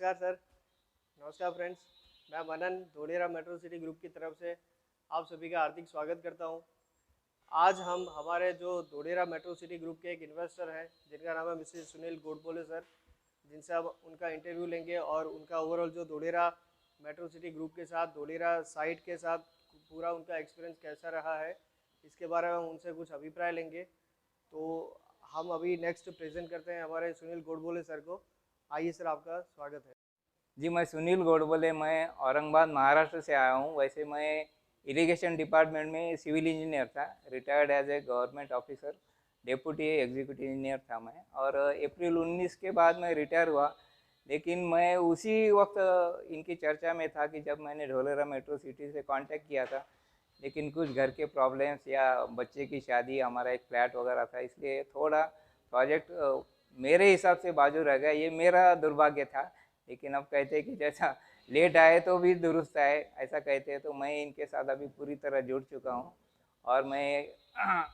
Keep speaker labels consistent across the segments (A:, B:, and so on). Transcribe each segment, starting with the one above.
A: नमस्कार सर। नमस्कार फ्रेंड्स। मैं मनन धोलेरा मेट्रो सिटी ग्रुप की तरफ से आप सभी का हार्दिक स्वागत करता हूं। आज हम हमारे जो धोलेरा मेट्रो सिटी ग्रुप के एक इन्वेस्टर हैं जिनका नाम है मिस्टर सुनील गोडबोले सर, जिनसे अब उनका इंटरव्यू लेंगे और उनका ओवरऑल जो धोलेरा मेट्रो सिटी ग्रुप के साथ धोलेरा साइट के साथ पूरा उनका एक्सपीरियंस कैसा रहा है इसके बारे में हम उनसे कुछ अभिप्राय लेंगे। तो हम अभी नेक्स्ट प्रेजेंट करते हैं हमारे सुनील गोडबोले सर को। आइए सर, आपका स्वागत है।
B: जी, मैं सुनील गोडबोले, मैं औरंगाबाद महाराष्ट्र से आया हूँ। वैसे मैं इरिगेशन डिपार्टमेंट में सिविल इंजीनियर था, retired as a government officer, deputy executive engineer था मैं। और अप्रैल 19 के बाद मैं रिटायर हुआ। लेकिन मैं उसी वक्त इनकी चर्चा में था कि जब मैंने धोलेरा मेट्रो सिटी से कांटेक्ट किया था, लेकिन कुछ घर के प्रॉब्लम्स या बच्चे की शादी, हमारा एक फ्लैट वगैरह था, इसलिए थोड़ा प्रोजेक्ट मेरे हिसाब से बाजू रह गया। ये मेरा दुर्भाग्य था। लेकिन अब कहते हैं कि जैसा लेट आए तो भी दुरुस्त आए, ऐसा कहते हैं। तो मैं इनके साथ अभी पूरी तरह जुड़ चुका हूँ और मैं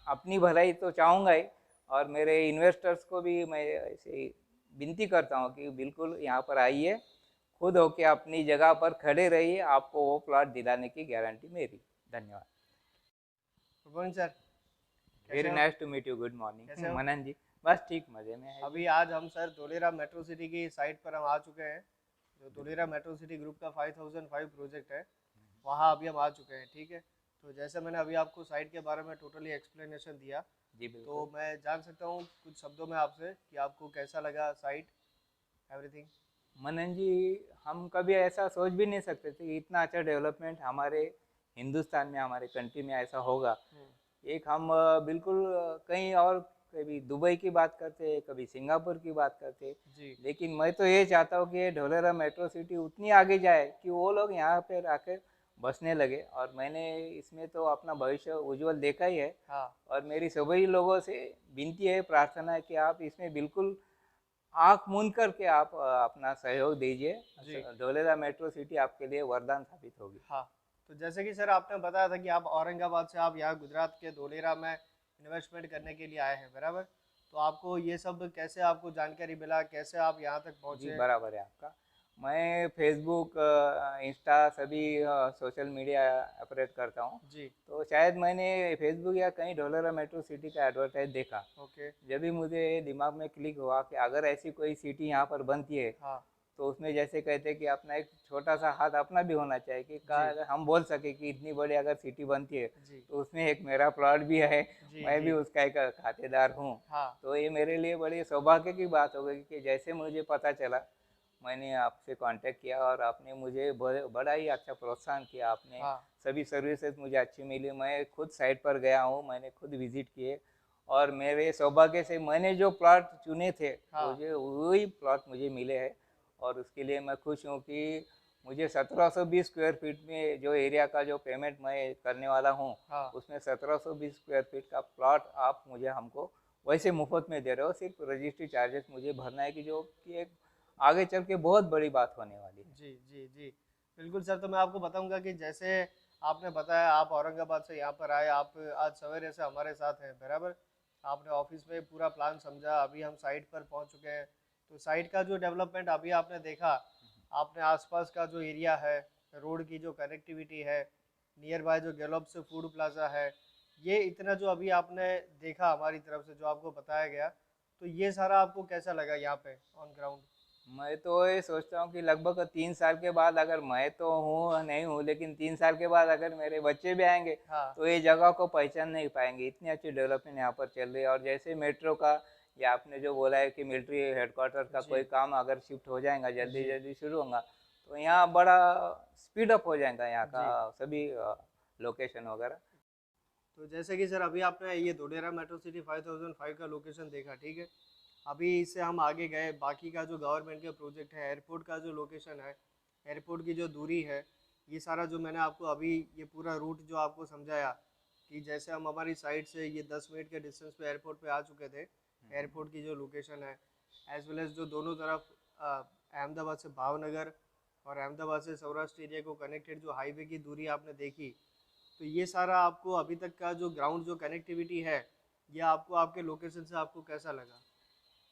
B: अपनी भलाई तो चाहूँगा ही, और मेरे इन्वेस्टर्स को भी मैं ऐसे विनती करता हूँ कि बिल्कुल यहाँ पर आइए, खुद होके अपनी जगह पर खड़े रहिए, आपको वो प्लॉट दिलाने की गारंटी मेरी। धन्यवाद।
A: Good morning sir. कैसे
B: वेरी
A: हो?
B: Nice to meet you. Good
A: कैसे
B: मॉर्निंग
A: हो?
B: मनन जी। बस ठीक, मजे में है जी।
A: अभी आज हम सर धोलेरा मेट्रो सिटी की साइट पर हम आ चुके हैं। जो धोलेरा मेट्रो सिटी ग्रुप का 5005 प्रोजेक्ट है, वहाँ अभी हम आ चुके हैं। ठीक है, तो जैसे मैंने अभी आपको साइट के बारे में टोटली एक्सप्लेनेशन दिया,
B: जी
A: तो
B: बिल्कुल।
A: मैं जान सकता हूँ कुछ शब्दों में आपसे कि आपको कैसा लगा साइट, एवरीथिंग।
B: मनन जी, हम कभी ऐसा सोच भी नहीं सकते थे कि इतना अच्छा डेवलपमेंट हमारे हिंदुस्तान में, हमारे कंट्री में ऐसा होगा। एक हम बिल्कुल कहीं और, कभी दुबई की बात करते, कभी सिंगापुर की बात करते।
A: जी
B: लेकिन मैं तो ये चाहता हूँ कि ये धोलेरा मेट्रो सिटी उतनी आगे जाए कि वो लोग यहाँ पे आकर बसने लगे। और मैंने इसमें तो अपना भविष्य उज्जवल देखा ही है।
A: हाँ
B: और मेरी सभी लोगों से विनती है, प्रार्थना है कि आप इसमें बिल्कुल आँख मूंद करके आप अपना सहयोग दीजिए।
A: जी
B: धोलेरा मेट्रो सिटी आपके लिए वरदान साबित होगी।
A: हाँ। तो जैसे कि सर आपने बताया था कि आप औरंगाबाद से आप यहाँ गुजरात के धोलेरा में इन्वेस्टमेंट करने के लिए आए हैं, बराबर? तो आपको ये सब कैसे आपको जानकारी मिला, कैसे आप यहाँ तक
B: जी
A: पहुँचे?
B: बराबर है आपका। मैं फेसबुक, इंस्टा, सभी सोशल मीडिया ऑपरेट करता हूँ।
A: जी।
B: तो शायद मैंने फेसबुक या कहीं डोलेरा मेट्रो सिटी का एडवर्टाइज देखा।
A: ओके।
B: जब भी मुझे दिमाग में क्लिक हुआ कि अगर ऐसी कोई सिटी यहाँ पर बनती है,
A: हाँ।
B: तो उसमें जैसे कहते हैं कि अपना एक छोटा सा हाथ अपना भी होना चाहिए कि
A: जी
B: अगर हम बोल सके कि इतनी बड़ी अगर सिटी बनती है,
A: जी
B: तो उसमें एक मेरा प्लॉट भी है,
A: जी
B: मैं भी
A: जी।
B: उसका एक खातेदार हूँ।
A: हाँ
B: तो ये मेरे लिए बड़ी सौभाग्य की बात हो गई कि जैसे मुझे पता चला, मैंने आपसे कांटेक्ट किया और आपने मुझे बड़ा ही अच्छा प्रोत्साहन किया। आपने
A: हाँ
B: सभी सर्विसेज मुझे अच्छी मिली। मैं खुद साइट पर गया हूँ, मैंने खुद विजिट किए, और मेरे सौभाग्य से मैंने जो प्लॉट चुने थे,
A: हाँ
B: मुझे वही प्लॉट मुझे मिले हैं। और उसके लिए मैं खुश हूँ कि मुझे 1720 स्क्वायर फीट में जो एरिया का जो पेमेंट मैं करने वाला हूँ,
A: हाँ।
B: उसमें 1720 स्क्वायर फीट का प्लॉट आप मुझे हमको वैसे मुफ्त में दे रहे हो। सिर्फ रजिस्ट्री चार्जेस मुझे भरना है, कि जो कि एक आगे चल के बहुत बड़ी बात होने वाली है।
A: जी जी जी। बिल्कुल सर, तो मैं आपको बताऊंगा कि जैसे आपने बताया आप औरंगाबाद से यहाँ पर आए, आप आज सवेरे से हमारे साथ हैं, बराबर? आपने ऑफिस में पूरा प्लान समझा, अभी हम साइट पर पहुँच चुके हैं। तो साइट का जो डेवलपमेंट अभी आपने देखा, आपने आसपास का जो एरिया है, रोड की जो कनेक्टिविटी है, नियर बाय जो गैलोप्स फूड प्लाजा है, ये इतना जो अभी आपने देखा हमारी तरफ से जो आपको बताया गया, तो ये सारा आपको कैसा लगा यहाँ पे ऑन ग्राउंड?
B: मैं तो ये सोचता हूँ कि लगभग 3 साल के बाद, अगर मैं तो हूँ नहीं हूँ, लेकिन 3 साल के बाद अगर मेरे बच्चे भी आएंगे,
A: हाँ
B: तो ये जगह को पहचान नहीं पाएंगे। इतनी अच्छी डेवलपमेंट यहाँ पर चल रही है। और जैसे मेट्रो का, या आपने जो बोला है कि मिलिट्री हेडक्वार्टर का कोई
A: जी
B: काम अगर शिफ्ट हो जाएगा, जल्दी
A: जी
B: जल्दी शुरू होगा, तो यहाँ बड़ा स्पीड अप हो जाएगा यहाँ का
A: जी।
B: सभी लोकेशन वगैरह।
A: तो जैसे कि सर अभी आपने ये धोलेरा मेट्रो सिटी 5005 का लोकेशन देखा, ठीक है? अभी इससे हम आगे गए, बाकी का जो गवर्नमेंट के प्रोजेक्ट है, एयरपोर्ट का जो लोकेशन है, एयरपोर्ट की जो दूरी है, ये सारा जो मैंने आपको अभी ये पूरा रूट जो आपको समझाया कि जैसे हम हमारी साइड से ये 10 मिनट के डिस्टेंस पे एयरपोर्ट पे आ चुके थे। एयरपोर्ट की जो लोकेशन है, एज वेल एज जो दोनों तरफ अहमदाबाद से भावनगर और अहमदाबाद से सौराष्ट्र एरिया को कनेक्टेड जो हाईवे की दूरी आपने देखी, तो ये सारा आपको अभी तक का जो ग्राउंड जो कनेक्टिविटी है, ये आपको आपके लोकेशन से आपको कैसा लगा?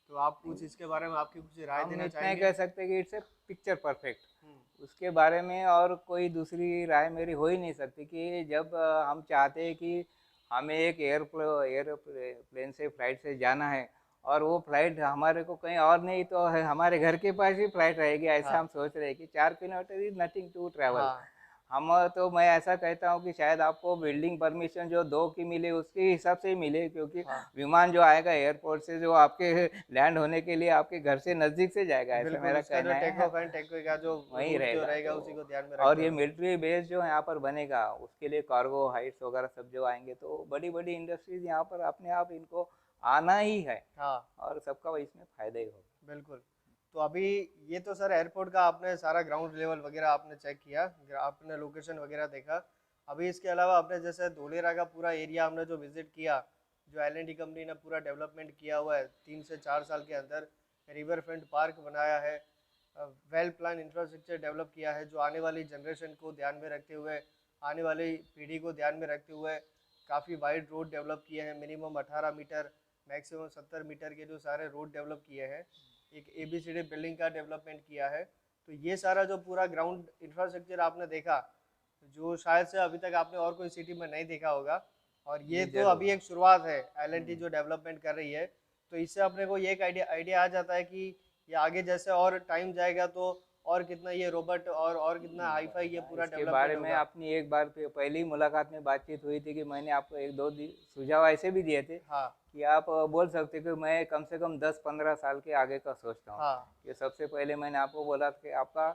A: तो आप कुछ इसके बारे में आपकी कुछ राय
B: हम
A: देना
B: इतना ही
A: चाहेंगे?
B: कह सकते हैं कि इट्स ए पिक्चर परफेक्ट।
A: हम्म,
B: उसके बारे में और कोई दूसरी राय मेरी हो ही नहीं सकती कि जब हम चाहते हैं कि हमें एक एयरप्लेन से फ्लाइट से जाना है और वो फ्लाइट हमारे को कहीं और नहीं तो है हमारे घर के पास ही फ्लाइट रहेगी, ऐसा
A: हाँ
B: हम सोच रहे हैं कि 4 kilometre is nothing to travel.
A: हाँ
B: हम तो मैं ऐसा कहता हूँ कि शायद आपको बिल्डिंग परमिशन जो 2 की मिले उसके हिसाब से ही मिले, क्योंकि
A: हाँ,
B: विमान जो आएगा एयरपोर्ट से जो आपके लैंड होने के लिए आपके घर से नज़दीक से जाएगा, ऐसा
A: बिल्कुल
B: मेरा
A: उसका जो
B: कहना
A: टेक
B: है।
A: ऑफ एंड टेक का जो
B: वहीं
A: रूट जो
B: रहेगा
A: रहेगा
B: तो।
A: उसी को ध्यान में
B: और
A: रखते
B: ये
A: हुए।
B: मिलिट्री बेस जो यहाँ पर बनेगा उसके लिए कार्गो हाइट्स वगैरह सब जो आएंगे तो बड़ी बड़ी इंडस्ट्रीज यहाँ पर अपने आप इनको आना ही है
A: हाँ
B: और सबका इसमें फायदा ही होगा।
A: बिल्कुल। तो अभी ये तो सर एयरपोर्ट का आपने सारा ग्राउंड लेवल वगैरह आपने चेक किया, आपने लोकेशन वगैरह देखा। अभी इसके अलावा आपने जैसे धोलेरा का पूरा एरिया हमने जो विजिट किया, जो एल कंपनी ने पूरा डेवलपमेंट किया हुआ है 3 से 4 साल के अंदर, रिवर फ्रंट पार्क बनाया है, वेल प्लान इंफ्रास्ट्रक्चर डेवलप किया है, जो आने वाली जनरेशन को ध्यान में रखते हुए, आने वाली पीढ़ी को ध्यान में रखते हुए काफ़ी वाइड रोड डेवलप किए हैं, मिनिमम 18 मीटर, मैक्सिमम 70 मीटर के जो सारे रोड डेवलप किए हैं, एक ABCD बिल्डिंग का डेवलपमेंट किया है। तो ये सारा जो पूरा ग्राउंड इंफ्रास्ट्रक्चर आपने देखा, जो शायद से अभी तक आपने और कोई सिटी में नहीं देखा होगा, और ये
B: जी
A: तो
B: जरूर।
A: अभी एक शुरुआत है L&T
B: हम्म।
A: जो डेवलपमेंट कर रही है। तो इससे अपने को ये एक आइडिया आइडिया आ जाता है कि ये आगे जैसे और टाइम जाएगा तो और कितना ये रोबोट और कितना हाईफाई ये पूरा
B: इसके बारे
A: डेवलपमेंट
B: में
A: होगा।
B: अपनी एक बार पहली मुलाकात में बातचीत हुई थी कि मैंने आपको एक दो सुझाव ऐसे भी दिए थे
A: हाँ
B: कि आप बोल सकते कि मैं कम से कम 10-15 साल के आगे का सोचता हूँ।
A: हाँ
B: कि सबसे पहले मैंने आपको बोला था कि आपका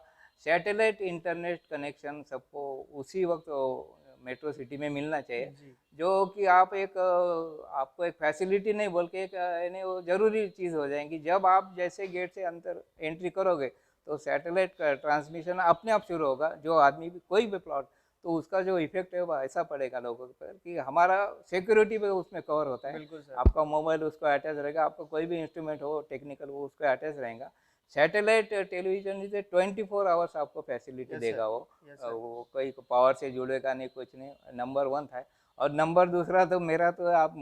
B: सैटेलाइट इंटरनेट कनेक्शन सबको उसी वक्त मेट्रो सिटी में मिलना चाहिए,
A: जी
B: जो कि आप एक आपको एक फैसिलिटी नहीं बोल के एक यानी वो जरूरी चीज़ हो जाएगी। जब आप जैसे गेट से अंदर एंट्री करोगे तो सैटेलाइट का ट्रांसमिशन अपने आप शुरू होगा, जो आदमी भी कोई भी प्लॉट, तो उसका जो इफेक्ट है वो ऐसा पड़ेगा लोगों पर कि हमारा सिक्योरिटी पे उसमें कवर होता है।
A: बिल्कुल सर।
B: आपका मोबाइल उसको अटैच रहेगा, आपका कोई भी इंस्ट्रूमेंट हो टेक्निकल वो उसको अटैच रहेगा। सैटेलाइट टेलीविजन से 24 आवर्स आपको फैसिलिटी
A: यस सर।
B: देगा वो।
A: Yes sir.
B: वो कोई पावर से जुड़ेगा नहीं, कुछ नहीं। नंबर 1 था। और नंबर दूसरा तो मेरा तो आप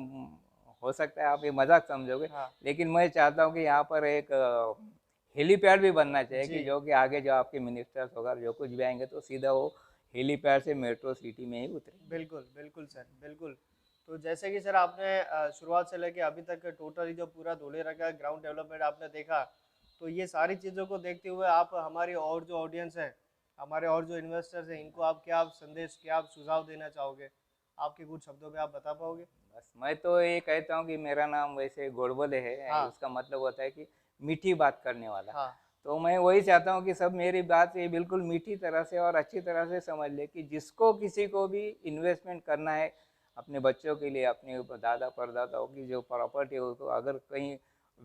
B: हो सकता है आप ये मजाक समझोगे,
A: हाँ
B: लेकिन मैं चाहता हूँ कि यहाँ पर एक हेलीपैड भी बनना चाहिए
A: जी
B: कि जो कि आगे जो आपके मिनिस्टर्स वगैरह जो कुछ भी आएंगे तो सीधा वो हेलीपैड से मेट्रो सिटी में ही उतरेंगे।
A: बिल्कुल बिल्कुल सर बिल्कुल। तो जैसे कि सर आपने शुरुआत से लेके अभी तक टोटली जो पूरा धोलेरा का ग्राउंड डेवलपमेंट आपने देखा, तो ये सारी चीज़ों को देखते हुए आप हमारी और जो ऑडियंस है, हमारे और जो इन्वेस्टर्स हैं, इनको आप क्या आप संदेश, क्या आप सुझाव देना चाहोगे? आपके कुछ शब्दों में आप बता पाओगे?
B: बस मैं तो ये कहता हूँ कि मेरा नाम वैसे गोडबोले है,
A: हाँ
B: उसका मतलब होता है कि मीठी बात करने वाला।
A: हाँ
B: तो मैं वही चाहता हूँ कि सब मेरी बात ये बिल्कुल मीठी तरह से और अच्छी तरह से समझ ले कि जिसको किसी को भी इन्वेस्टमेंट करना है अपने बच्चों के लिए, अपने दादा परदादाओं की जो प्रॉपर्टी है उसको अगर कहीं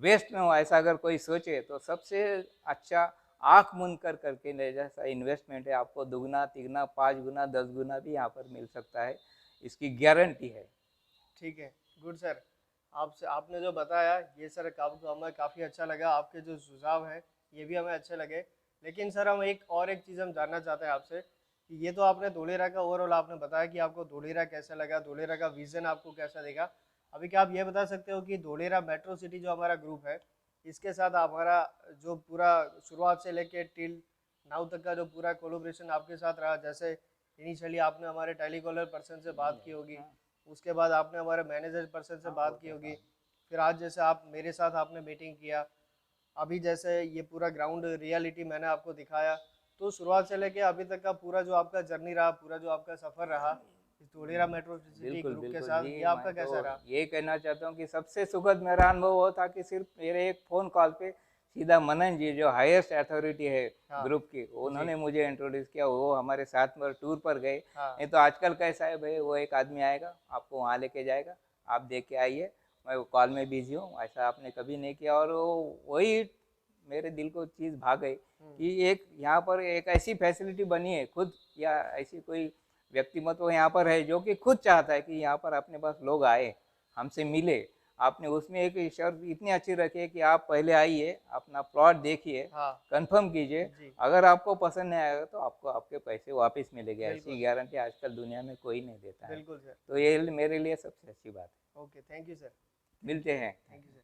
B: वेस्ट ना हो ऐसा अगर कोई सोचे तो सबसे अच्छा आँख मूंद कर करके ले जैसा इन्वेस्टमेंट है आपको दुगना तिगना 5 गुना 10 गुना भी यहाँ पर मिल सकता है, इसकी गारंटी है।
A: ठीक है। Good sir. आपसे आपने जो बताया ये सर हमें काफ़ी अच्छा लगा, आपके जो सुझाव हैं ये भी हमें अच्छे लगे। लेकिन सर हम एक चीज़ हम जानना चाहते हैं आपसे कि ये तो आपने धोलेरा का ओवरऑल आपने बताया कि आपको धोलेरा कैसा लगा, धोलेरा का विज़न आपको कैसा दिखा। अभी क्या आप ये बता सकते हो कि धोलेरा मेट्रो सिटी जो हमारा ग्रुप है, इसके साथ हमारा जो पूरा शुरुआत से लेके टिल नाउ तक का जो पूरा कोलैबोरेशन आपके साथ रहा, जैसे इनिशियली आपने हमारे टेलीकॉलर पर्सन से बात की होगी, उसके बाद आपने हमारे मैनेजर पर्सन से बात की होगी, फिर आज जैसे आप मेरे साथ आपने मीटिंग किया, अभी जैसे ये पूरा ग्राउंड रियलिटी मैंने आपको दिखाया। तो शुरुआत से लेके अभी तक का पूरा जो आपका जर्नी रहा, पूरा जो आपका सफ़र रहा इस धोलेरा मेट्रो सिटी
B: बिल्कुल
A: ग्रुप के
B: बिल्कुल
A: साथ,
B: जी।
A: ये
B: मैं
A: आपका
B: तो
A: कैसा रहा?
B: ये कहना चाहता हूँ कि सबसे सुखद मेरा अनुभव वो था कि सिर्फ मेरे एक फ़ोन कॉल पे सीधा मनन जी जो हाईएस्ट अथॉरिटी है
A: हाँ
B: ग्रुप की,
A: जी
B: उन्होंने मुझे इंट्रोड्यूस किया, वो हमारे साथ में टूर पर गए।
A: हाँ
B: नहीं तो आजकल कैसा है भाई, वो एक आदमी आएगा आपको वहाँ लेके जाएगा, आप देख के आइए, मैं वो कॉल में बिजी हूँ, ऐसा आपने कभी नहीं किया। और वही मेरे दिल को चीज़ भा गई
A: हम्म,
B: कि एक यहाँ पर एक ऐसी फैसिलिटी बनी है खुद, या ऐसी कोई व्यक्तिमत्व यहाँ पर है जो कि खुद चाहता है कि यहाँ पर अपने पास लोग आए, हमसे मिले। आपने उसमें एक शर्त इतनी अच्छी रखी है कि आप पहले आइए, अपना प्लॉट देखिए,
A: हाँ
B: कंफर्म कीजिए,
A: जी
B: अगर आपको पसंद नहीं आएगा तो आपको आपके पैसे वापस मिलेंगे।
A: बिल्कुल
B: ऐसी गारंटी आजकल दुनिया में कोई नहीं देता है।
A: बिल्कुल सर।
B: तो ये मेरे लिए सबसे अच्छी बात है।
A: Okay thank you sir. Thank
B: मिलते
A: यू
B: हैं।
A: Thank you sir.